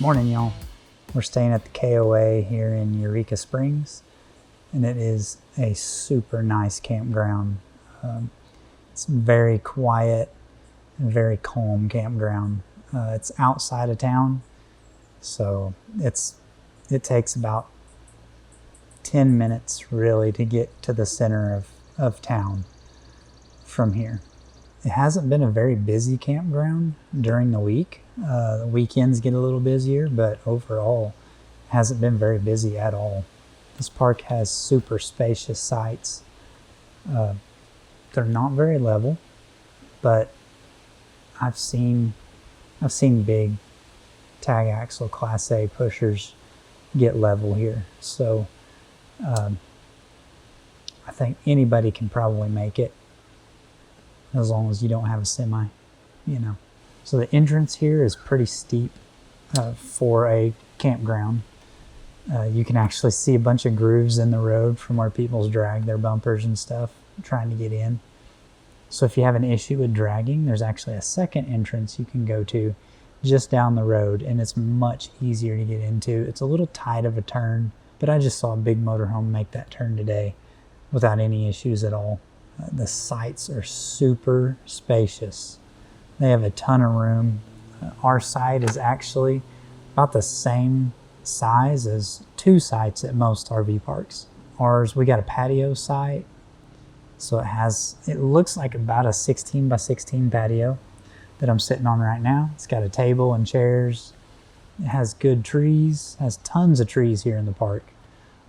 Morning, y'all. We're staying at the KOA here in Eureka Springs, and it is a super nice campground. It's very quiet and very calm campground. It's outside of town, so it takes about 10 minutes really to get to the center of town from here. It hasn't been a very busy campground during the week. The weekends get a little busier, but overall it hasn't been very busy at all. This park has super spacious sites. They're not very level, but I've seen big tag axle Class A pushers get level here. So I think anybody can probably make it, as long as you don't have a semi, So the entrance here is pretty steep for a campground. You can actually see a bunch of grooves in the road from where people drag their bumpers and stuff trying to get in. So if you have an issue with dragging, there's actually a second entrance you can go to just down the road, and it's much easier to get into. It's a little tight of a turn, but I just saw a big motorhome make that turn today without any issues at all. The sites are super spacious. They have a ton of room. Our site is actually about the same size as two sites at most RV parks. Ours, we got a patio site, so it looks like about a 16 by 16 patio that I'm sitting on right now. It's got a table and chairs. It has good trees, has tons of trees here in the park,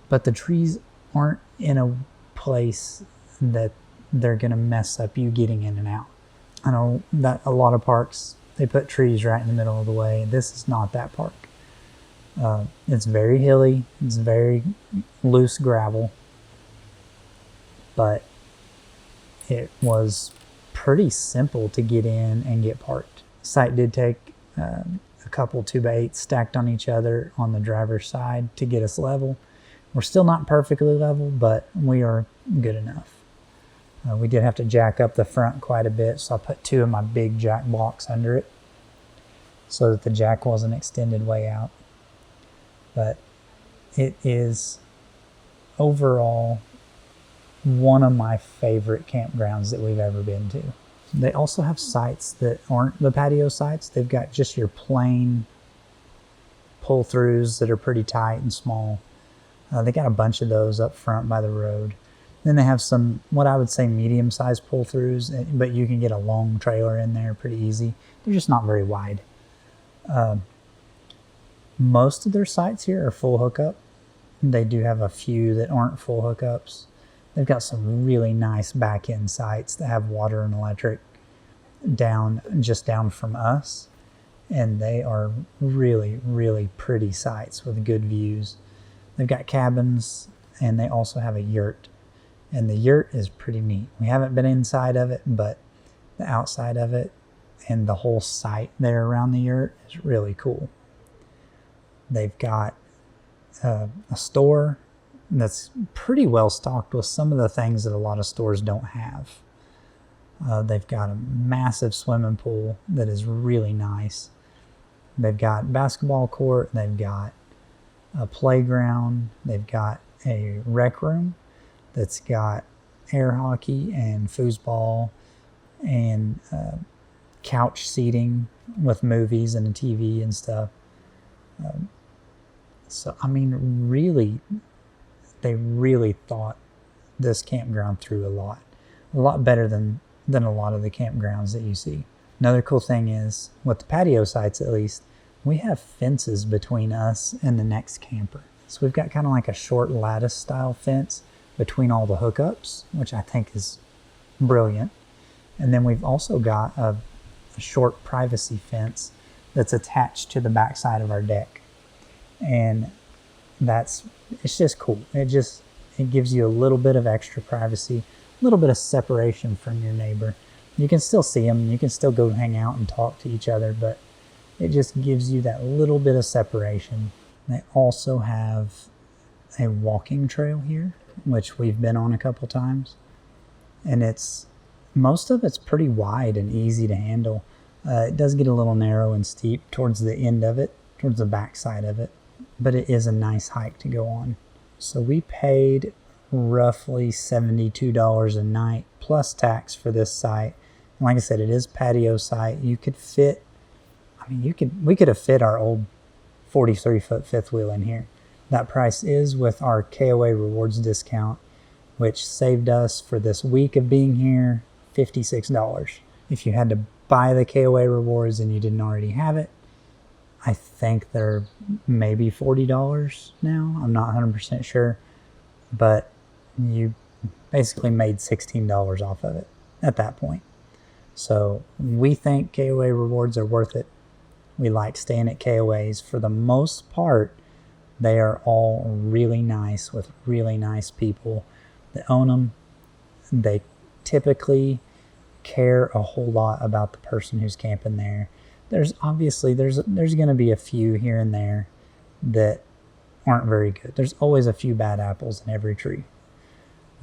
but the trees aren't in a place that they're gonna mess up you getting in and out. I know that a lot of parks, they put trees right in the middle of the way. This is not that park. It's very hilly. It's very loose gravel, but it was pretty simple to get in and get parked. The site did take a couple 2x8s stacked on each other on the driver's side to get us level. We're still not perfectly level, but we are good enough. We did have to jack up the front quite a bit, so I put two of my big jack blocks under it so that the jack wasn't extended way out. But it is overall one of my favorite campgrounds that we've ever been to. They also have sites that aren't the patio sites. They've got just your plain pull-throughs that are pretty tight and small. They got a bunch of those up front by the road. Then they have some, what I would say, medium-sized pull-throughs, but you can get a long trailer in there pretty easy. They're just not very wide. Most of their sites here are full hookup. They do have a few that aren't full hookups. They've got some really nice back-end sites that have water and electric down from us. And they are really, really pretty sites with good views. They've got cabins, and they also have a yurt. And the yurt is pretty neat. We haven't been inside of it, but the outside of it and the whole site there around the yurt is really cool. They've got a store that's pretty well stocked with some of the things that a lot of stores don't have. They've got a massive swimming pool that is really nice. They've got basketball court. They've got a playground. They've got a rec room that's got air hockey and foosball and couch seating with movies and a TV and stuff. So, I mean, really, they really thought this campground through a lot better than a lot of the campgrounds that you see. Another cool thing is, with the patio sites at least, we have fences between us and the next camper. So we've got kind of like a short lattice style fence between all the hookups, which I think is brilliant. And then we've also got a short privacy fence that's attached to the backside of our deck. And it's just cool. It gives you a little bit of extra privacy, a little bit of separation from your neighbor. You can still see them, you can still go hang out and talk to each other, but it just gives you that little bit of separation. They also have a walking trail here, which we've been on a couple times, and most of it's pretty wide and easy to handle. It does get a little narrow and steep towards the end of it, towards the back side of it. But it is a nice hike to go on. So we paid roughly $72 a night plus tax for this site. And like I said, it is patio site. You could fit, we could have fit our old 43-foot fifth wheel in here. That price is with our KOA rewards discount, which saved us for this week of being here $56. If you had to buy the KOA rewards and you didn't already have it, I think they're maybe $40 now. I'm not 100% sure, but you basically made $16 off of it at that point. So we think KOA rewards are worth it. We like staying at KOAs. For the most part, they are all really nice with really nice people that own them. They typically care a whole lot about the person who's camping there. There's obviously there's going to be a few here and there that aren't very good. There's always a few bad apples in every tree.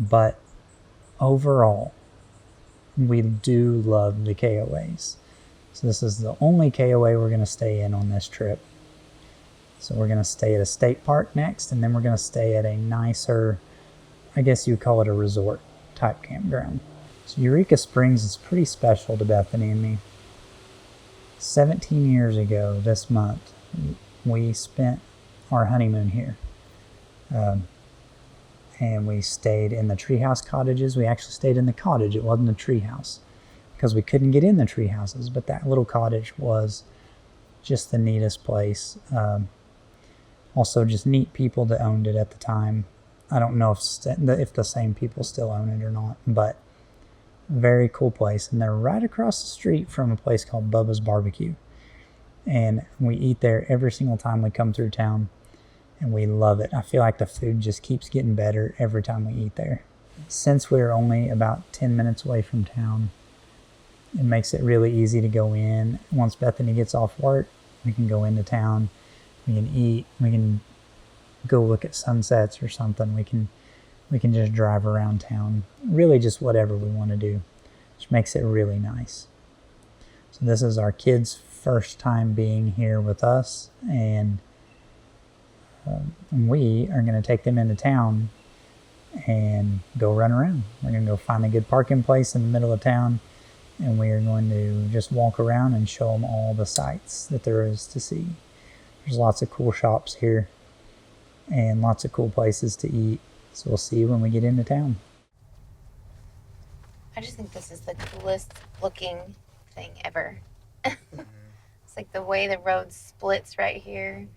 But overall, we do love the KOAs. So this is the only KOA we're going to stay in on this trip. So we're going to stay at a state park next, and then we're going to stay at a nicer, I guess you'd call it a resort type campground. So Eureka Springs is pretty special to Bethany and me. 17 years ago this month, we spent our honeymoon here. And we stayed in the treehouse cottages. We actually stayed in the cottage. It wasn't a treehouse because we couldn't get in the tree houses, but that little cottage was just the neatest place. Also just neat people that owned it at the time. I don't know if the same people still own it or not, but very cool place. And they're right across the street from a place called Bubba's Barbecue. And we eat there every single time we come through town, and we love it. I feel like the food just keeps getting better every time we eat there. Since we're only about 10 minutes away from town, it makes it really easy to go in. Once Bethany gets off work, we can go into town, we can eat, we can go look at sunsets or something. We can just drive around town, really just whatever we want to do, which makes it really nice. So this is our kids' first time being here with us, and we are going to take them into town and go run around. We're going to go find a good parking place in the middle of town, and we are going to just walk around and show them all the sights that there is to see. There's lots of cool shops here and lots of cool places to eat. So we'll see you when we get into town. I just think this is the coolest looking thing ever. It's like the way the road splits right here.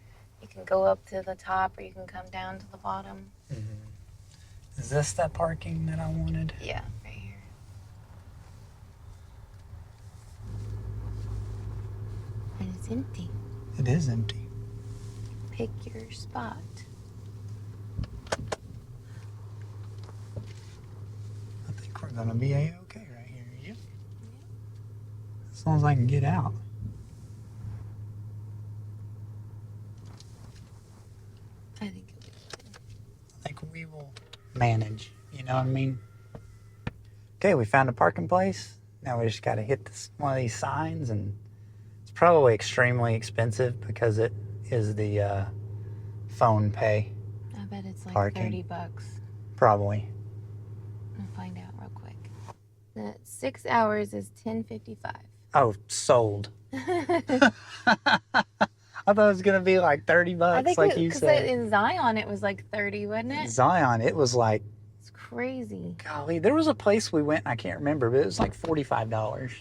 You can go up to the top or you can come down to the bottom. Mm-hmm. Is this that parking that I wanted? Yeah, right here. And it's empty. It is empty. Pick your spot. I think we're gonna be A-okay right here. Yep. As long as I can get out. I think it'll be good. I think we will manage. You know what I mean? Okay, we found a parking place. Now we just gotta hit one of these signs, and it's probably extremely expensive because it is the phone pay. I bet it's like parking. $30. Probably. I'll find out real quick. The 6 hours is $10.55. Oh, sold. I thought it was gonna be like $30, I think like you said. In Zion it was like 30, wasn't it? Zion, it was like, it's crazy. golly, there was a place we went, I can't remember, but it was like $45.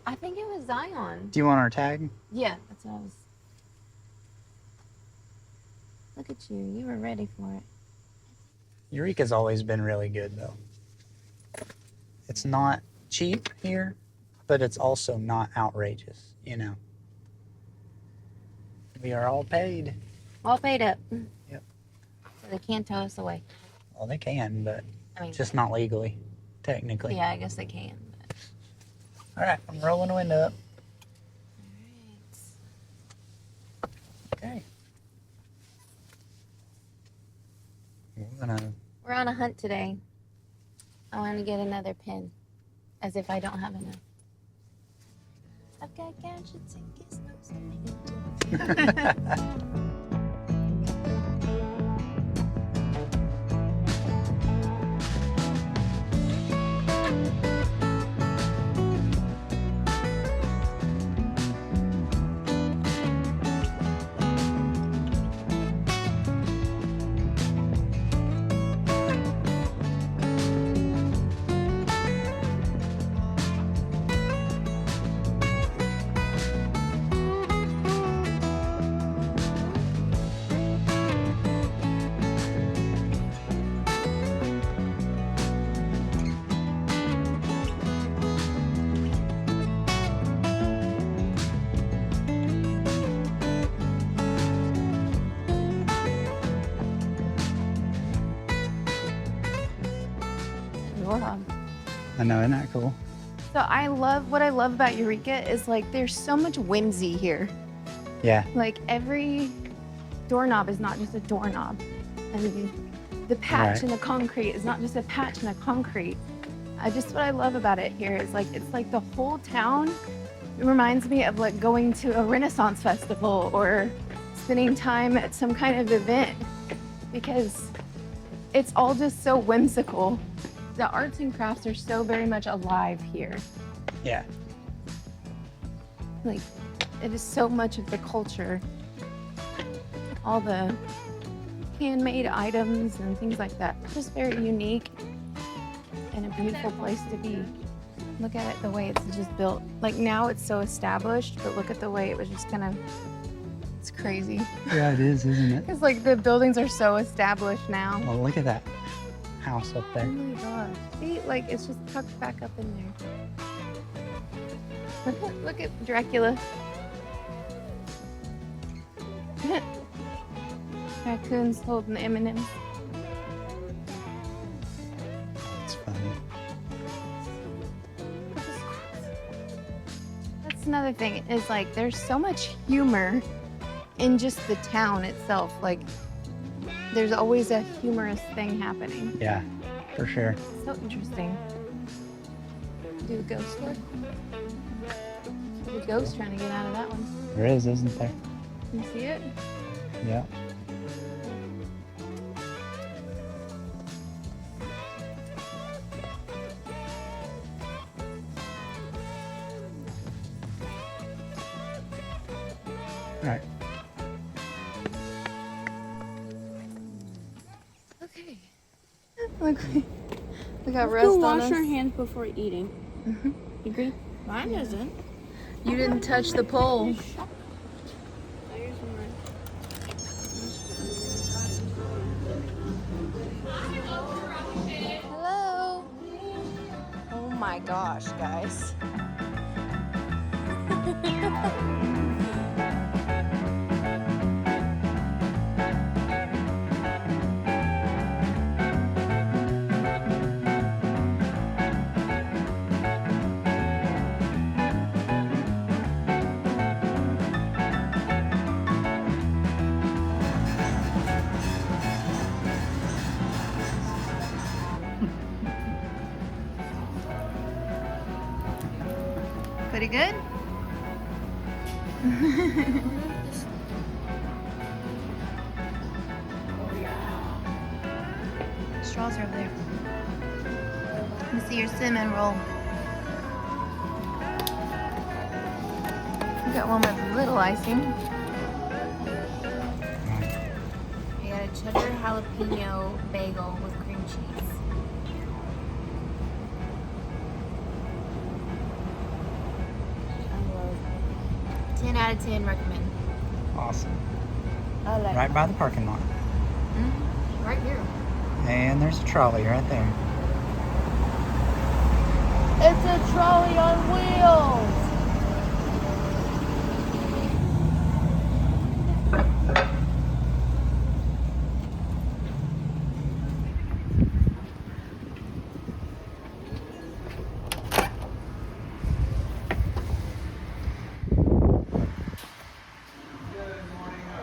I think it was Zion. Do you want our tag? Yeah, that's what I was. Look at you. You were ready for it. Eureka's always been really good, though. It's not cheap here, but it's also not outrageous, you know. We are all paid. All paid up. Yep. So they can't tow us away. Well, they can, but I mean, just not legally, technically. yeah, I guess they can. But... All right, I'm rolling the window up. All right. Okay. We're on a hunt today. I want to get another pin, as if I don't have enough. I've got gadgets and gizmos and doorknob. I know, isn't that cool? So what I love about Eureka is like there's so much whimsy here. Yeah. Like every doorknob is not just a doorknob. And the patch in the concrete is not just a patch in the concrete. Just what I love about it here is like it's like the whole town. It reminds me of like going to a Renaissance festival or spending time at some kind of event because it's all just so whimsical. The arts and crafts are so very much alive here. Yeah. Like, it is so much of the culture. All the handmade items and things like that. Just very unique and a beautiful place to be. Look at it, the way it's just built. Like now it's so established, but look at the way it was just kind of, it's crazy. Yeah, it is, isn't it? Because like the buildings are so established now. Well, look at that house up there. Oh my gosh. See, like it's just tucked back up in there. Look at Dracula. Raccoons holding the M&Ms. It's funny. That's another thing, is like there's so much humor in just the town itself. Like there's always a humorous thing happening. Yeah, for sure. So interesting. Do a ghost work? There's a ghost trying to get out of that one. There is, isn't there? You see it? Yeah. All right. Okay. Look, we got Let's rust go on wash us. our hands before eating. You agree? Mine isn't. You didn't touch the pole. Hello. Oh my gosh, guys. Pretty good? Straws are over there. Let me see your cinnamon roll. You got one with little icing. I got a cheddar jalapeno bagel with cream cheese. I love it. 10 out of 10 recommend. Awesome. I like Right by the parking lot. it. Right here. And there's a trolley right there. It's a trolley on wheels.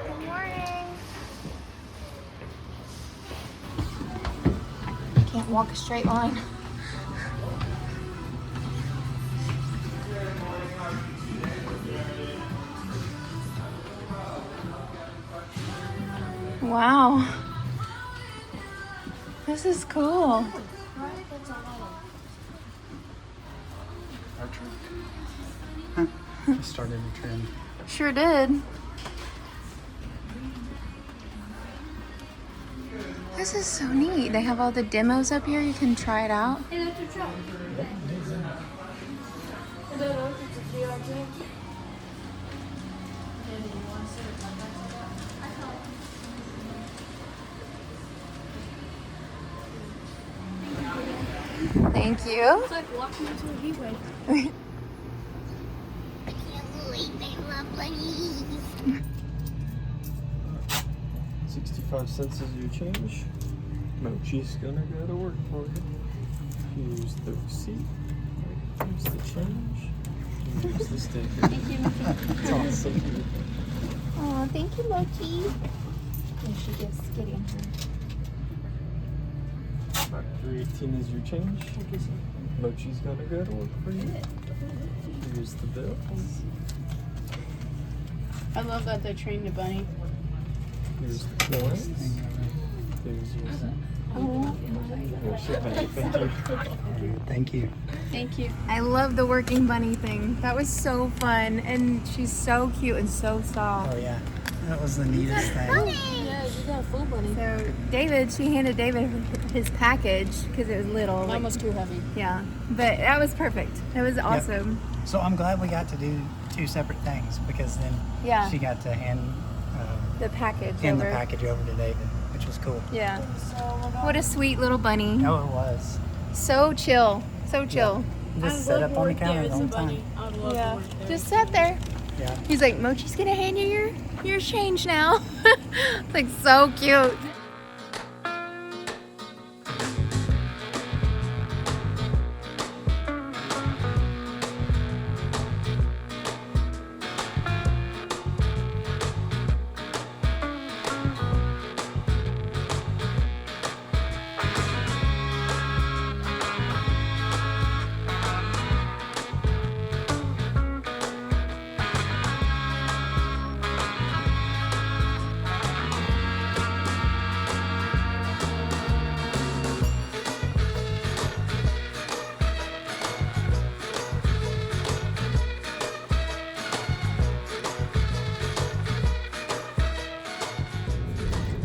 Good morning. Can't walk a straight line. Wow. This is cool. Huh. Started a trend. Sure did. This is so neat. They have all the demos up here. You can try it out. Thank you. It's like walking into a heat wave. I can't believe they love bunnies. 65 cents is your change. Mochi's gonna go to work for you. Here's the receipt. Here's the change. Here's the sticker. Thank you, Mochi. It's awesome. Oh, thank you, Mochi. And she gives Kitty and her. About 318 is your change. Mochi's gonna go to work for you. Here's the bill. I love that they're trained a bunny. Here's the coins. Here's yours. Oh, Here's your money. Thank you. Thank you. thank you. I love the working bunny thing. That was so fun. And she's so cute and so soft. Oh yeah, that was the neatest thing. Yeah, you got a full bunny. So David, she handed David his package because it was little. Mine was too heavy. Yeah, but that was perfect. That was awesome. So I'm glad we got to do two separate things because then Yeah, she got to hand the package the over. package over to David, which was cool. Yeah. What a sweet little bunny. Oh, it was. So chill. So chill. He just sat up on the counter the whole time. I would love to Yeah. work there. Just sat there. Yeah. He's like, Mochi's gonna hand you your change now. It's like so cute.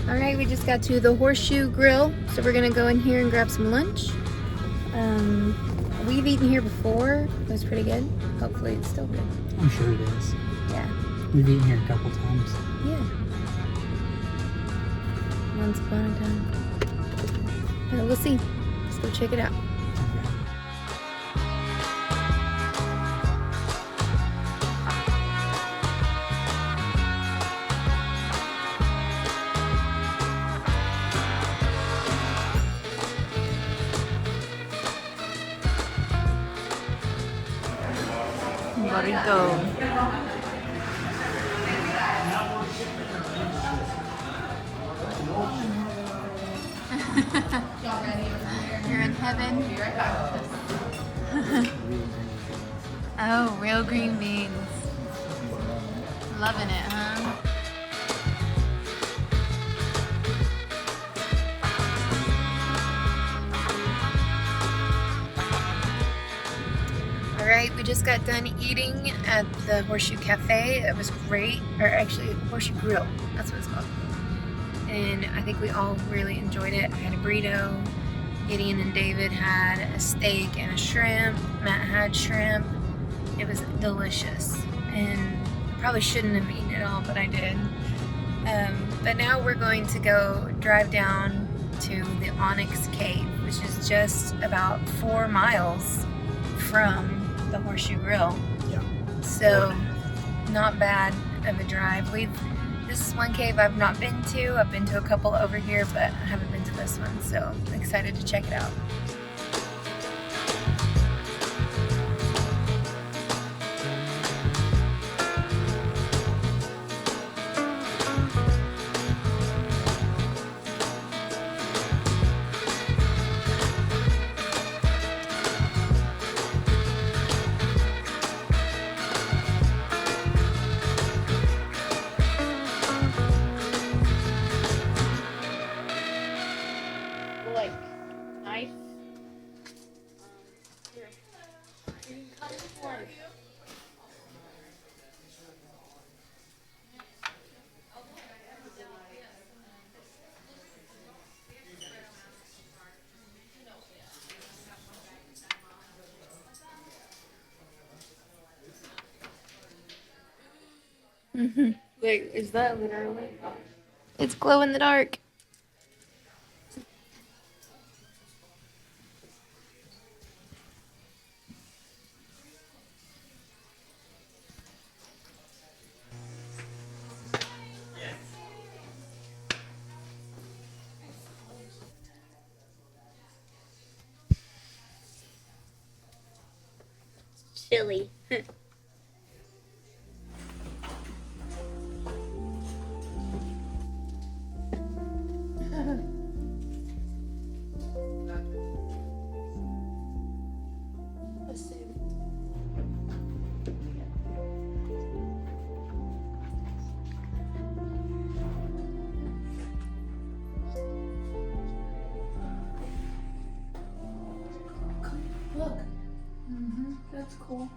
All right, we just got to the Horseshoe Grill, so we're gonna go in here and grab some lunch. We've eaten here before. It was pretty good. Hopefully it's still good. I'm sure it is. Yeah. We've eaten here a couple times. Yeah. Once upon a time. We'll see. Let's go check it out. Burrito. You're in heaven. Oh, real green beans. Loving it, huh? All right, we just got done eating at the Horseshoe Cafe. It was great, or actually Horseshoe Grill, that's what it's called. And I think we all really enjoyed it. I had a burrito, Gideon and David had a steak and a shrimp, Matt had shrimp. It was delicious, and I probably shouldn't have eaten it all, but I did. But now we're going to go drive down to the Onyx Cave, which is just about 4 miles from the Horseshoe Grill. Yeah. So not bad of a drive. This is one cave I've not been to. I've been to a couple over here, but I haven't been to this one, so I'm excited to check it out. Wait, is that literally? It's glow in the dark. Chili. Look. That's cool.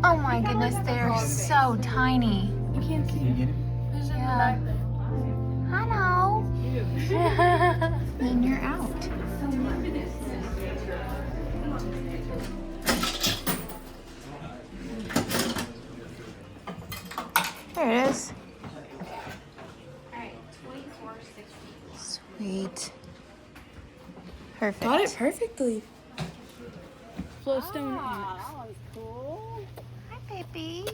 Oh my goodness, they're so tiny. You can't see. Yeah. Hello. And you're out. There it is. Alright, $24.60. Sweet. Perfect. Got it perfectly. Flowstone Onyx. That was cool. Hi, baby.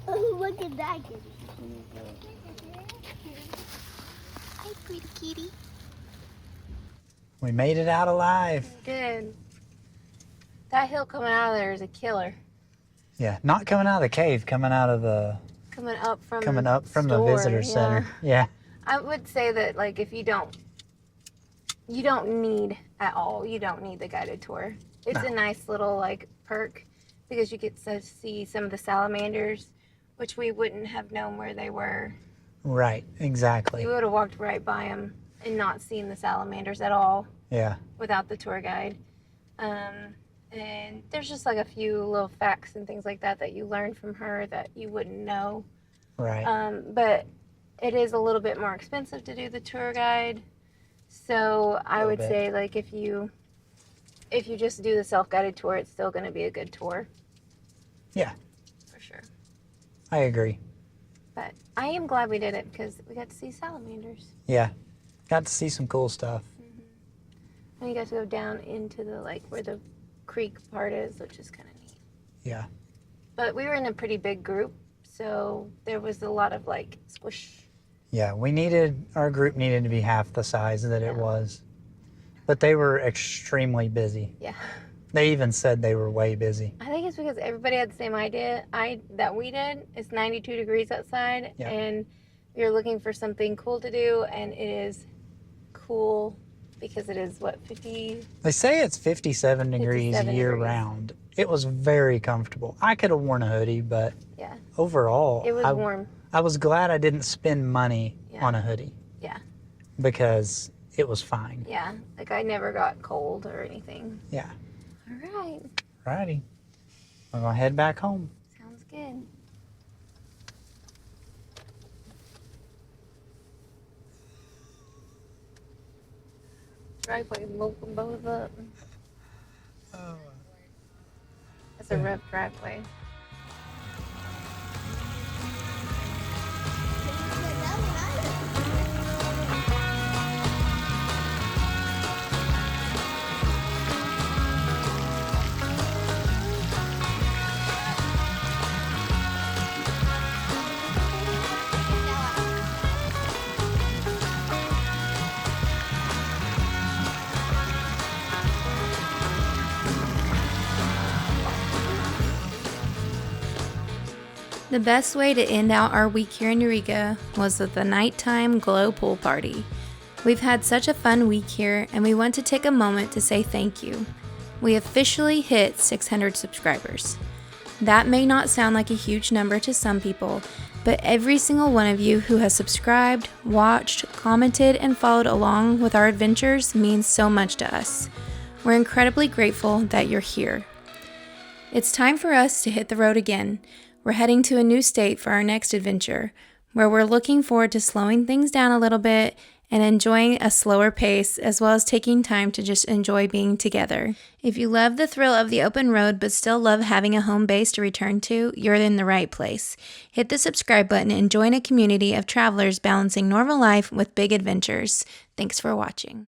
Oh, look at that kitty. Hey, pretty kitty. We made it out alive. Good. That hill coming out of there is a killer. Yeah, not coming out of the cave, coming up from the store, visitor center. Yeah. I would say that, like, if you don't need at all, you don't need the guided tour. It's No. a nice little, like, perk because you get to see some of the salamanders, which we wouldn't have known where they were. Right, exactly. We would have walked right by them and not seen the salamanders at all Yeah. without the tour guide. And there's just like a few little facts and things like that that you learn from her that you wouldn't know. Right. But it is a little bit more expensive to do the tour guide. So I would bit. say, like, if you just do the self-guided tour, it's still going to be a good tour. Yeah. For sure. I agree. But I am glad we did it because we got to see salamanders. Yeah. Got to see some cool stuff. And you got to go down into the, like, where the creek part is, which is kind of neat. Yeah. But we were in a pretty big group, so there was a lot of, like, squish. Yeah, our group needed to be half the size that it Yeah. was. But they were extremely busy. Yeah. They even said they were way busy. I think it's because everybody had the same idea that we did. It's 92 degrees outside, Yeah. and you're looking for something cool to do, and it is cool because it is, what, 50? They say it's 57 degrees 57 year degrees. round. It was very comfortable. I could have worn a hoodie, but Yeah. overall, It was warm. I was glad I didn't spend money Yeah. on a hoodie Yeah. because it was fine. Yeah. Like, I never got cold or anything. Yeah. All right. Righty. I'm going to head back home. Sounds good. Driveway, woke them both up. That's a rough driveway. The best way to end out our week here in Eureka was with the nighttime glow pool party. We've had such a fun week here, and we want to take a moment to say thank you. We officially hit 600 subscribers. That may not sound like a huge number to some people, but every single one of you who has subscribed, watched, commented, and followed along with our adventures means so much to us. We're incredibly grateful that you're here. It's time for us to hit the road again. We're heading to a new state for our next adventure, where we're looking forward to slowing things down a little bit and enjoying a slower pace, as well as taking time to just enjoy being together. If you love the thrill of the open road but still love having a home base to return to, you're in the right place. Hit the subscribe button and join a community of travelers balancing normal life with big adventures. Thanks for watching.